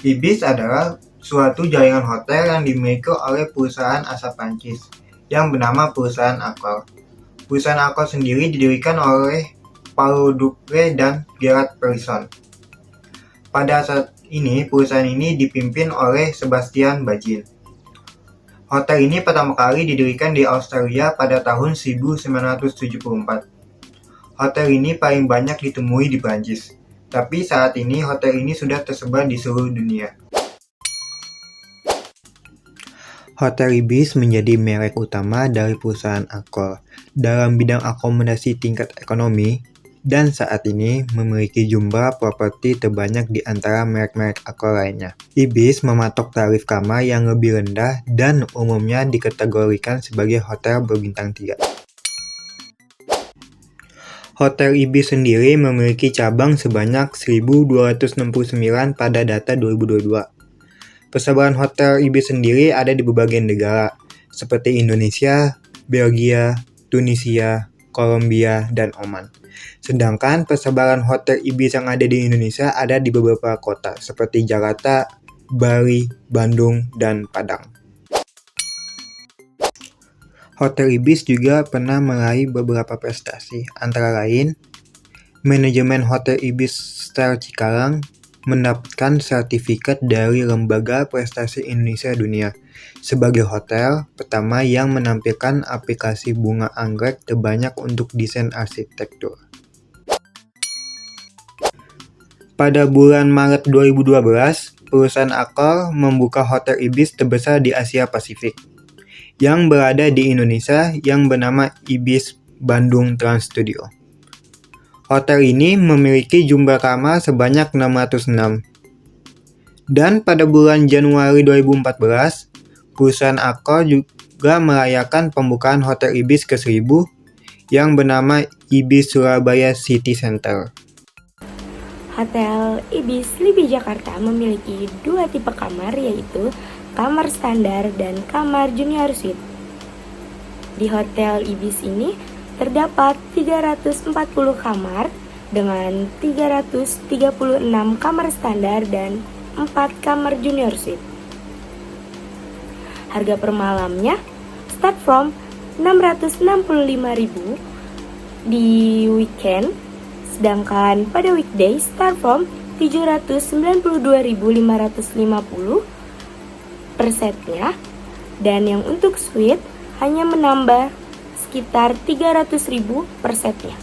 Ibis adalah suatu jaringan hotel yang dimiliki oleh perusahaan asal Prancis yang bernama perusahaan Accor. Perusahaan Accor sendiri didirikan oleh Paul Dupré dan Gerard Pelisson. Pada saat ini, perusahaan ini dipimpin oleh Sebastian Bajin. Hotel ini pertama kali didirikan di Australia pada tahun 1974. Hotel ini paling banyak ditemui di Prancis, tapi saat ini hotel ini sudah tersebar di seluruh dunia. Hotel Ibis menjadi merek utama dari perusahaan Accor dalam bidang akomodasi tingkat ekonomi dan saat ini memiliki jumlah properti terbanyak di antara merek-merek Accor lainnya. Ibis mematok tarif kamar yang lebih rendah dan umumnya dikategorikan sebagai hotel berbintang 3. Hotel Ibis sendiri memiliki cabang sebanyak 1.269 pada data 2022. Persebaran Hotel Ibis sendiri ada di berbagai negara, seperti Indonesia, Belgia, Tunisia, Kolombia, dan Oman. Sedangkan persebaran Hotel Ibis yang ada di Indonesia ada di beberapa kota, seperti Jakarta, Bali, Bandung, dan Padang. Hotel Ibis juga pernah meraih beberapa prestasi, antara lain, manajemen Hotel Ibis Star Cikarang mendapatkan sertifikat dari Lembaga Prestasi Indonesia Dunia sebagai hotel pertama yang menampilkan aplikasi bunga anggrek terbanyak untuk desain arsitektur. Pada bulan Maret 2012, perusahaan Accor membuka Hotel Ibis terbesar di Asia Pasifik yang berada di Indonesia yang bernama Ibis Bandung Trans Studio. Hotel ini memiliki jumlah kamar sebanyak 606. Dan pada bulan Januari 2014, perusahaan Accor juga merayakan pembukaan Hotel Ibis ke-1000 yang bernama Ibis Surabaya City Center. Hotel Ibis Lipi Jakarta memiliki dua tipe kamar, yaitu kamar standar dan kamar junior suite. Di Hotel Ibis ini terdapat 340 kamar dengan 336 kamar standar dan 4 kamar junior suite. Harga per malamnya start from 665.000 di weekend, sedangkan pada weekday start from 792.550 per setnya, dan yang untuk suite hanya menambah sekitar 300.000 per setnya.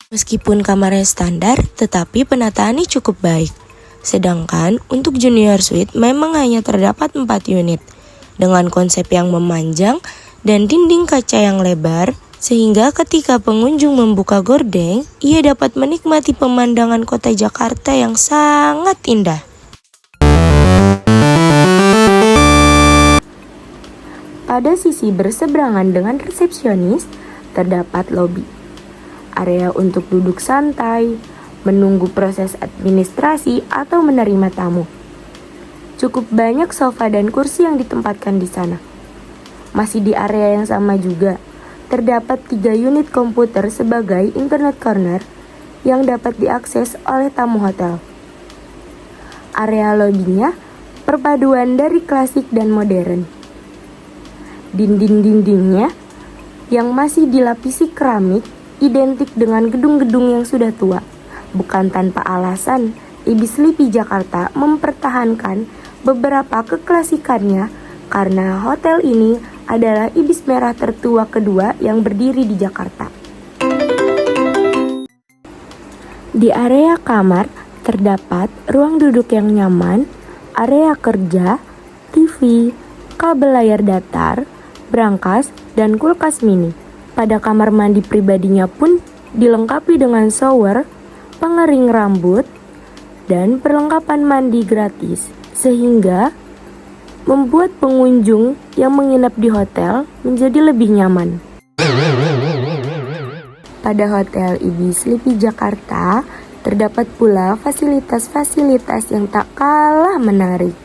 Meskipun kamarnya standar, tetapi penataannya cukup baik. Sedangkan untuk junior suite memang hanya terdapat 4 unit dengan konsep yang memanjang dan dinding kaca yang lebar, sehingga ketika pengunjung membuka gorden, ia dapat menikmati pemandangan kota Jakarta yang sangat indah. Pada sisi berseberangan dengan resepsionis, terdapat lobi, area untuk duduk santai, menunggu proses administrasi atau menerima tamu. Cukup banyak sofa dan kursi yang ditempatkan di sana. Masih di area yang sama juga, terdapat 3 unit komputer sebagai internet corner yang dapat diakses oleh tamu hotel. Area lobinya perpaduan dari klasik dan modern. Dinding-dindingnya yang masih dilapisi keramik identik dengan gedung-gedung yang sudah tua. Bukan tanpa alasan, Ibis Lipi Jakarta mempertahankan beberapa keklasikannya karena hotel ini adalah Ibis merah tertua kedua yang berdiri di Jakarta. Di area kamar terdapat ruang duduk yang nyaman, area kerja, TV, kabel layar datar, brankas, dan kulkas mini. Pada kamar mandi pribadinya pun dilengkapi dengan shower, pengering rambut, dan perlengkapan mandi gratis, sehingga membuat pengunjung yang menginap di hotel menjadi lebih nyaman. Pada Hotel Ibis Lipi Jakarta terdapat pula fasilitas-fasilitas yang tak kalah menarik.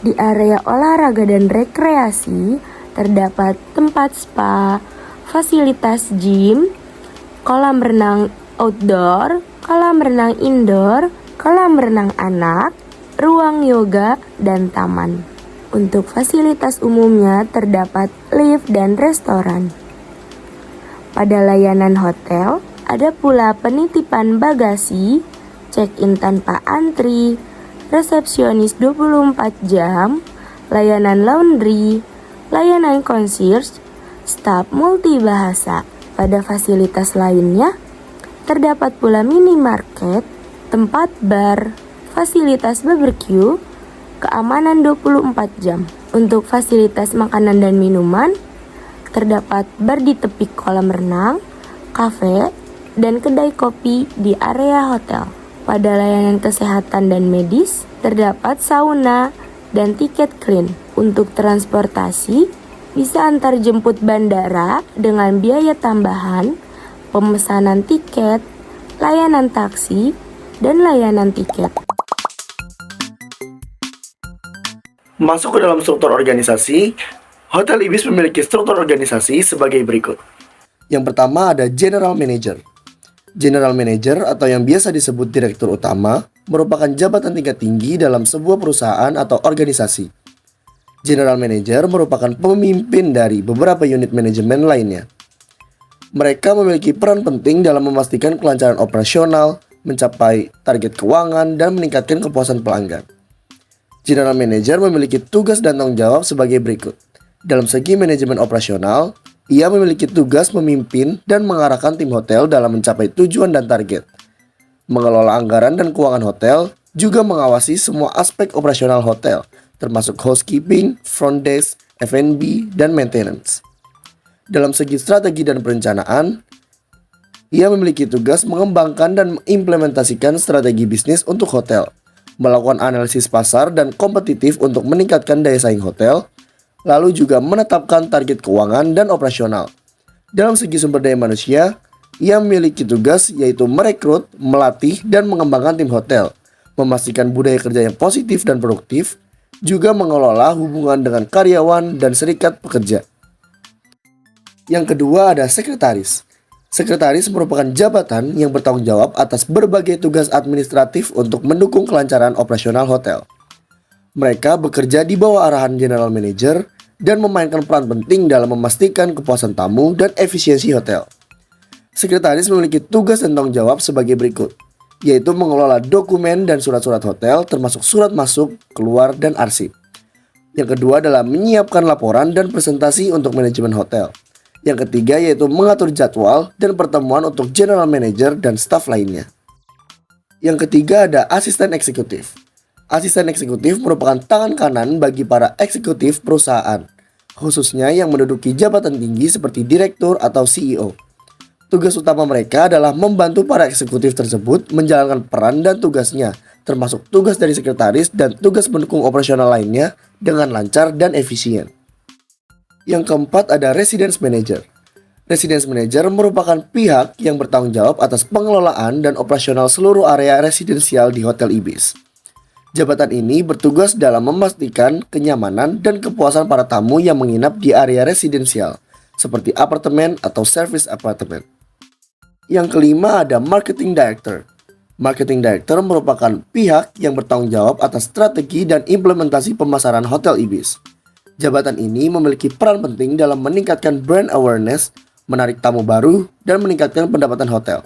Di area olahraga dan rekreasi terdapat tempat spa, fasilitas gym, kolam renang outdoor, kolam renang indoor, kolam renang anak, ruang yoga, dan taman. Untuk fasilitas umumnya terdapat lift dan restoran. Pada layanan hotel, ada pula penitipan bagasi, check-in tanpa antri, resepsionis 24 jam, layanan laundry, layanan concierge, staf multibahasa. Pada fasilitas lainnya, terdapat pula minimarket, tempat bar, fasilitas barbecue, keamanan 24 jam. Untuk fasilitas makanan dan minuman, terdapat bar di tepi kolam renang, kafe, dan kedai kopi di area hotel. Pada layanan kesehatan dan medis, terdapat sauna dan tiket clean. Untuk transportasi, bisa antar jemput bandara dengan biaya tambahan, pemesanan tiket, layanan taksi, dan layanan tiket. Masuk ke dalam struktur organisasi, Hotel Ibis memiliki struktur organisasi sebagai berikut. Yang pertama ada General Manager. General Manager atau yang biasa disebut Direktur Utama merupakan jabatan tingkat tinggi dalam sebuah perusahaan atau organisasi. General Manager merupakan pemimpin dari beberapa unit manajemen lainnya. Mereka memiliki peran penting dalam memastikan kelancaran operasional, mencapai target keuangan, dan meningkatkan kepuasan pelanggan. General Manager memiliki tugas dan tanggung jawab sebagai berikut. Dalam segi manajemen operasional, ia memiliki tugas memimpin dan mengarahkan tim hotel dalam mencapai tujuan dan target. Mengelola anggaran dan keuangan hotel, juga mengawasi semua aspek operasional hotel, termasuk housekeeping, front desk, F&B, dan maintenance. Dalam segi strategi dan perencanaan, ia memiliki tugas mengembangkan dan mengimplementasikan strategi bisnis untuk hotel, melakukan analisis pasar dan kompetitif untuk meningkatkan daya saing hotel, lalu juga menetapkan target keuangan dan operasional. Dalam segi sumber daya manusia, ia memiliki tugas yaitu merekrut, melatih, dan mengembangkan tim hotel, memastikan budaya kerja yang positif dan produktif, juga mengelola hubungan dengan karyawan dan serikat pekerja. Yang kedua ada sekretaris. Sekretaris merupakan jabatan yang bertanggung jawab atas berbagai tugas administratif untuk mendukung kelancaran operasional hotel. Mereka bekerja di bawah arahan General Manager dan memainkan peran penting dalam memastikan kepuasan tamu dan efisiensi hotel. Sekretaris memiliki tugas dan tanggung jawab sebagai berikut, yaitu mengelola dokumen dan surat-surat hotel termasuk surat masuk, keluar, dan arsip. Yang kedua adalah menyiapkan laporan dan presentasi untuk manajemen hotel. Yang ketiga yaitu mengatur jadwal dan pertemuan untuk General Manager dan staf lainnya. Yang ketiga ada asisten eksekutif. Asisten eksekutif merupakan tangan kanan bagi para eksekutif perusahaan, khususnya yang menduduki jabatan tinggi seperti direktur atau CEO. Tugas utama mereka adalah membantu para eksekutif tersebut menjalankan peran dan tugasnya, termasuk tugas dari sekretaris dan tugas pendukung operasional lainnya dengan lancar dan efisien. Yang keempat ada Residence Manager. Residence Manager merupakan pihak yang bertanggung jawab atas pengelolaan dan operasional seluruh area residensial di Hotel Ibis. Jabatan ini bertugas dalam memastikan kenyamanan dan kepuasan para tamu yang menginap di area residensial, seperti apartemen atau service apartemen. Yang kelima ada Marketing Director. Marketing Director merupakan pihak yang bertanggung jawab atas strategi dan implementasi pemasaran Hotel Ibis. Jabatan ini memiliki peran penting dalam meningkatkan brand awareness, menarik tamu baru, dan meningkatkan pendapatan hotel.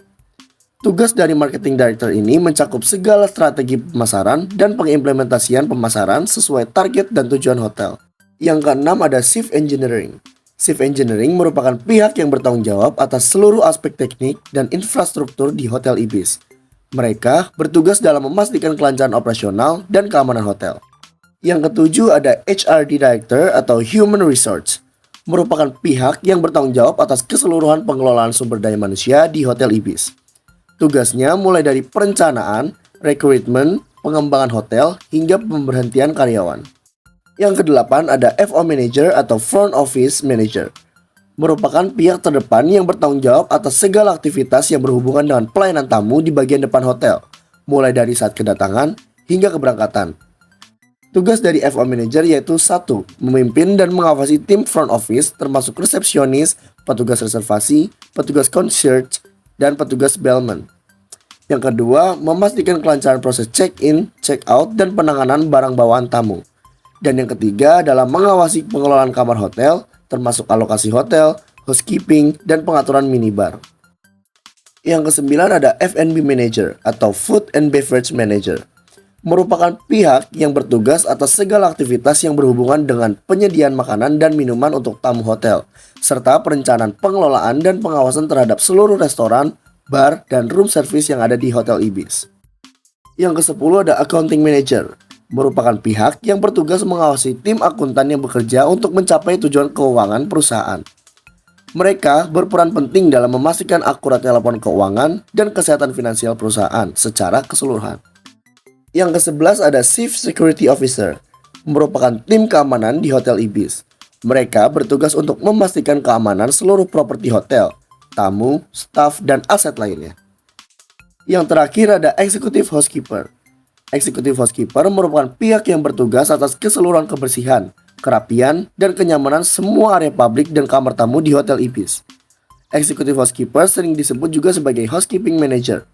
Tugas dari Marketing Director ini mencakup segala strategi pemasaran dan pengimplementasian pemasaran sesuai target dan tujuan hotel. Yang keenam ada Chief Engineering. Chief Engineering merupakan pihak yang bertanggung jawab atas seluruh aspek teknik dan infrastruktur di Hotel Ibis. Mereka bertugas dalam memastikan kelancaran operasional dan keamanan hotel. Yang ketujuh ada HRD Director atau Human Resource. Merupakan pihak yang bertanggung jawab atas keseluruhan pengelolaan sumber daya manusia di Hotel Ibis. Tugasnya mulai dari perencanaan, rekrutmen, pengembangan hotel, hingga pemberhentian karyawan. Yang kedelapan ada FO Manager atau Front Office Manager. Merupakan pihak terdepan yang bertanggung jawab atas segala aktivitas yang berhubungan dengan pelayanan tamu di bagian depan hotel, mulai dari saat kedatangan hingga keberangkatan. Tugas dari FO Manager yaitu 1. Memimpin dan mengawasi tim front office termasuk resepsionis, petugas reservasi, petugas concierge, dan petugas bellman. Yang kedua, memastikan kelancaran proses check-in, check-out, dan penanganan barang bawaan tamu. Dan yang ketiga adalah mengawasi pengelolaan kamar hotel, termasuk alokasi hotel, housekeeping, dan pengaturan minibar. Yang kesembilan ada F&B Manager atau Food and Beverage Manager. Merupakan pihak yang bertugas atas segala aktivitas yang berhubungan dengan penyediaan makanan dan minuman untuk tamu hotel, serta perencanaan pengelolaan dan pengawasan terhadap seluruh restoran, bar, dan room service yang ada di Hotel Ibis. Yang ke-10 ada Accounting Manager, merupakan pihak yang bertugas mengawasi tim akuntan yang bekerja untuk mencapai tujuan keuangan perusahaan. Mereka berperan penting dalam memastikan akuratnya laporan keuangan dan kesehatan finansial perusahaan secara keseluruhan. Yang ke-11 ada Chief Security Officer, merupakan tim keamanan di Hotel Ibis. Mereka bertugas untuk memastikan keamanan seluruh properti hotel, tamu, staf, dan aset lainnya. Yang terakhir ada Executive Housekeeper. Executive Housekeeper merupakan pihak yang bertugas atas keseluruhan kebersihan, kerapian, dan kenyamanan semua area publik dan kamar tamu di Hotel Ibis. Executive Housekeeper sering disebut juga sebagai Housekeeping Manager.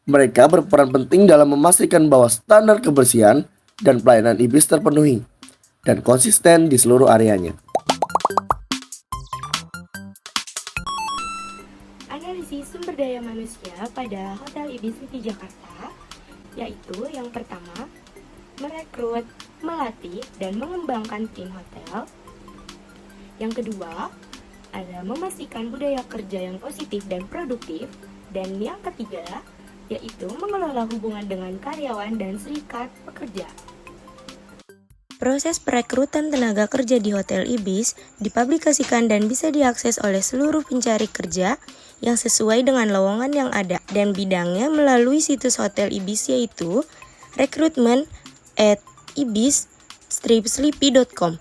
Mereka berperan penting dalam memastikan bahwa standar kebersihan dan pelayanan Ibis terpenuhi dan konsisten di seluruh areanya. Analisis sumber daya manusia pada Hotel Ibis City Jakarta, yaitu yang pertama, merekrut, melatih, dan mengembangkan tim hotel. Yang kedua, ada memastikan budaya kerja yang positif dan produktif. Dan yang ketiga, yaitu mengelola hubungan dengan karyawan dan serikat pekerja. Proses perekrutan tenaga kerja di Hotel Ibis dipublikasikan dan bisa diakses oleh seluruh pencari kerja yang sesuai dengan lowongan yang ada dan bidangnya melalui situs Hotel Ibis, yaitu recruitment@ibis-sleepy.com.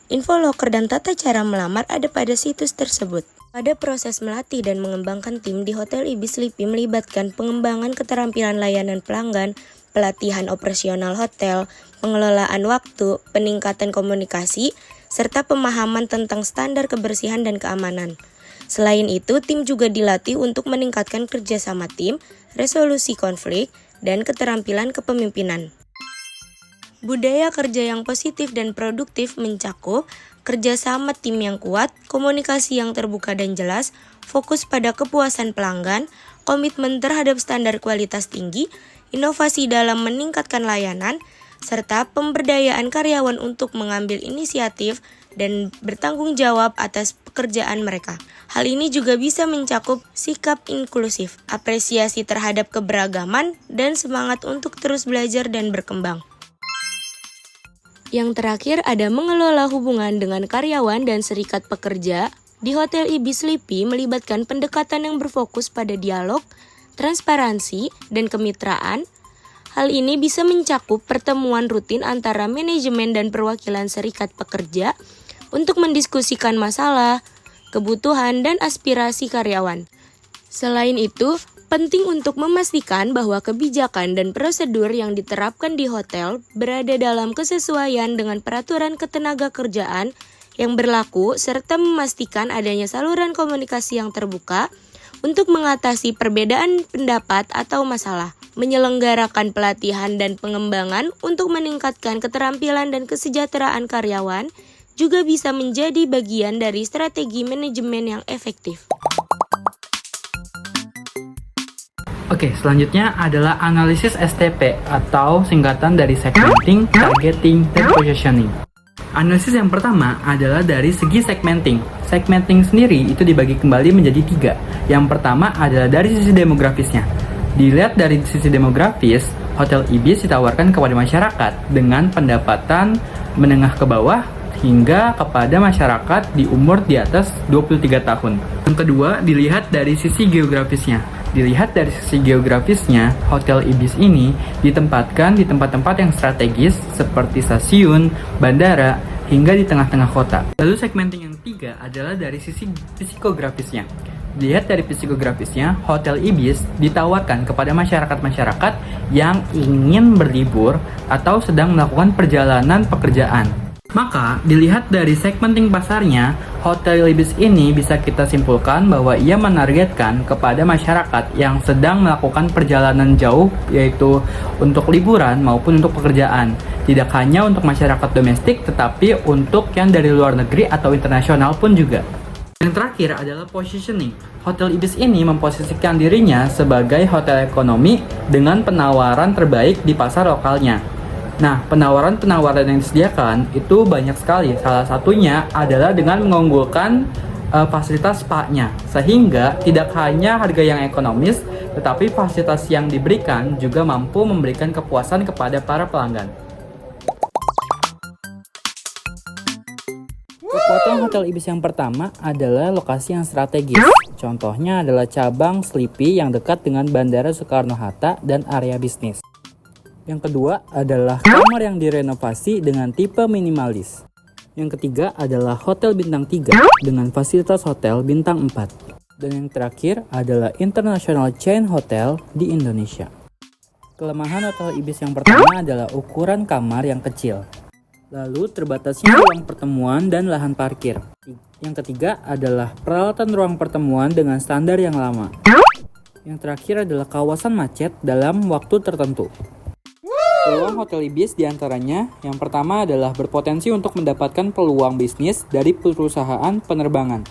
Info loker dan tata cara melamar ada pada situs tersebut. Pada proses melatih dan mengembangkan tim di Hotel Ibis Sleepy melibatkan pengembangan keterampilan layanan pelanggan, pelatihan operasional hotel, pengelolaan waktu, peningkatan komunikasi, serta pemahaman tentang standar kebersihan dan keamanan. Selain itu, tim juga dilatih untuk meningkatkan kerjasama tim, resolusi konflik, dan keterampilan kepemimpinan. Budaya kerja yang positif dan produktif mencakup kerjasama tim yang kuat, komunikasi yang terbuka dan jelas, fokus pada kepuasan pelanggan, komitmen terhadap standar kualitas tinggi, inovasi dalam meningkatkan layanan, serta pemberdayaan karyawan untuk mengambil inisiatif dan bertanggung jawab atas pekerjaan mereka. Hal ini juga bisa mencakup sikap inklusif, apresiasi terhadap keberagaman, dan semangat untuk terus belajar dan berkembang. Yang terakhir ada mengelola hubungan dengan karyawan dan serikat pekerja. Di Hotel Ibis Sleepy melibatkan pendekatan yang berfokus pada dialog, transparansi, dan kemitraan. Hal ini bisa mencakup pertemuan rutin antara manajemen dan perwakilan serikat pekerja untuk mendiskusikan masalah, kebutuhan, dan aspirasi karyawan. Selain itu, penting untuk memastikan bahwa kebijakan dan prosedur yang diterapkan di hotel berada dalam kesesuaian dengan peraturan ketenagakerjaan yang berlaku serta memastikan adanya saluran komunikasi yang terbuka untuk mengatasi perbedaan pendapat atau masalah. Menyelenggarakan pelatihan dan pengembangan untuk meningkatkan keterampilan dan kesejahteraan karyawan juga bisa menjadi bagian dari strategi manajemen yang efektif. Oke, selanjutnya adalah analisis STP atau singkatan dari segmenting, targeting, dan positioning. Analisis yang pertama adalah dari segi segmenting. Segmenting sendiri itu dibagi kembali menjadi 3. Yang pertama adalah dari sisi demografisnya. Dilihat dari sisi demografis, Hotel Ibis ditawarkan kepada masyarakat dengan pendapatan menengah ke bawah hingga kepada masyarakat di umur di atas 23 tahun. Yang kedua, dilihat dari sisi geografisnya. Dilihat dari sisi geografisnya, Hotel Ibis ini ditempatkan di tempat-tempat yang strategis seperti stasiun, bandara, hingga di tengah-tengah kota. Lalu segmenting yang 3 adalah dari sisi psikografisnya. Dilihat dari psikografisnya, Hotel Ibis ditawarkan kepada masyarakat-masyarakat yang ingin berlibur atau sedang melakukan perjalanan pekerjaan. Maka, dilihat dari segmenting pasarnya, Hotel Ibis ini bisa kita simpulkan bahwa ia menargetkan kepada masyarakat yang sedang melakukan perjalanan jauh, yaitu untuk liburan maupun untuk pekerjaan. Tidak hanya untuk masyarakat domestik, tetapi untuk yang dari luar negeri atau internasional pun juga. Yang terakhir adalah positioning. Hotel Ibis ini memposisikan dirinya sebagai hotel ekonomi dengan penawaran terbaik di pasar lokalnya. Nah, penawaran-penawaran yang disediakan itu banyak sekali. Salah satunya adalah dengan mengunggulkan fasilitas spa-nya. Sehingga tidak hanya harga yang ekonomis, tetapi fasilitas yang diberikan juga mampu memberikan kepuasan kepada para pelanggan. Kekuatan Hotel Ibis yang pertama adalah lokasi yang strategis. Contohnya adalah cabang Sleepy yang dekat dengan Bandara Soekarno-Hatta dan area bisnis. Yang kedua adalah kamar yang direnovasi dengan tipe minimalis. Yang ketiga adalah hotel bintang 3 dengan fasilitas hotel bintang 4. Dan yang terakhir adalah international chain hotel di Indonesia. Kelemahan Hotel Ibis yang pertama adalah ukuran kamar yang kecil. Lalu terbatasnya ruang pertemuan dan lahan parkir. Yang ketiga adalah peralatan ruang pertemuan dengan standar yang lama. Yang terakhir adalah kawasan macet dalam waktu tertentu. Peluang Hotel Ibis diantaranya, yang pertama adalah berpotensi untuk mendapatkan peluang bisnis dari perusahaan penerbangan.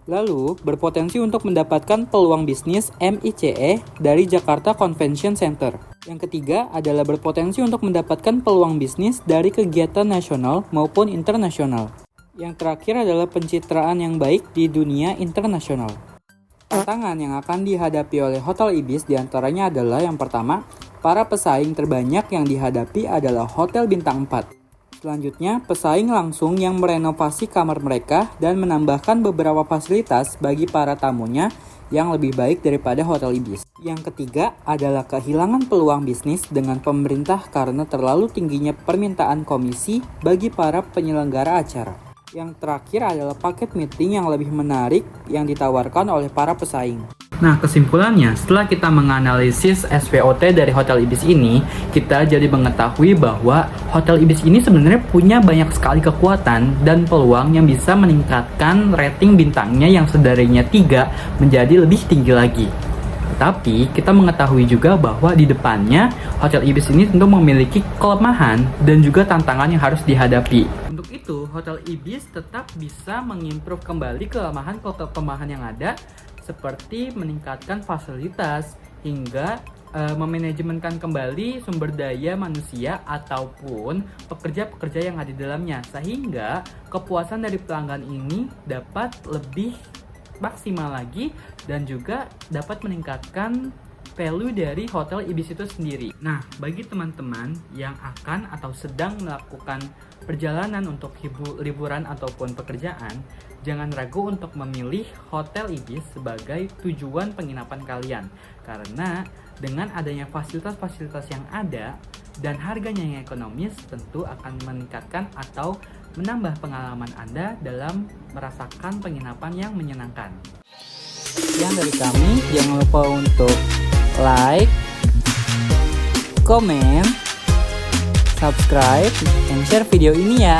Lalu, berpotensi untuk mendapatkan peluang bisnis MICE dari Jakarta Convention Center. Yang ketiga adalah berpotensi untuk mendapatkan peluang bisnis dari kegiatan nasional maupun internasional. Yang terakhir adalah pencitraan yang baik di dunia internasional. Tantangan yang akan dihadapi oleh Hotel Ibis diantaranya adalah yang pertama, para pesaing terbanyak yang dihadapi adalah Hotel Bintang 4. Selanjutnya, pesaing langsung yang merenovasi kamar mereka dan menambahkan beberapa fasilitas bagi para tamunya yang lebih baik daripada Hotel Ibis. Yang ketiga adalah kehilangan peluang bisnis dengan pemerintah karena terlalu tingginya permintaan komisi bagi para penyelenggara acara. Yang terakhir adalah paket meeting yang lebih menarik yang ditawarkan oleh para pesaing. Nah, kesimpulannya, setelah kita menganalisis SWOT dari Hotel Ibis ini, kita jadi mengetahui bahwa Hotel Ibis ini sebenarnya punya banyak sekali kekuatan dan peluang yang bisa meningkatkan rating bintangnya yang sedarinya 3 menjadi lebih tinggi lagi. Tapi, kita mengetahui juga bahwa di depannya, Hotel Ibis ini tentu memiliki kelemahan dan juga tantangan yang harus dihadapi. Untuk itu, Hotel Ibis tetap bisa mengimprove kembali kelemahan yang ada, seperti meningkatkan fasilitas hingga memanajemenkan kembali sumber daya manusia ataupun pekerja-pekerja yang ada di dalamnya, sehingga kepuasan dari pelanggan ini dapat lebih maksimal lagi dan juga dapat meningkatkan value dari Hotel Ibis itu sendiri. Nah, bagi teman-teman yang akan atau sedang melakukan perjalanan untuk liburan ataupun pekerjaan, jangan ragu untuk memilih Hotel Ibis sebagai tujuan penginapan kalian. Karena dengan adanya fasilitas-fasilitas yang ada dan harganya yang ekonomis, tentu akan meningkatkan atau menambah pengalaman Anda dalam merasakan penginapan yang menyenangkan. Sekian dari kami, jangan lupa untuk like, comment, subscribe, dan share video ini ya.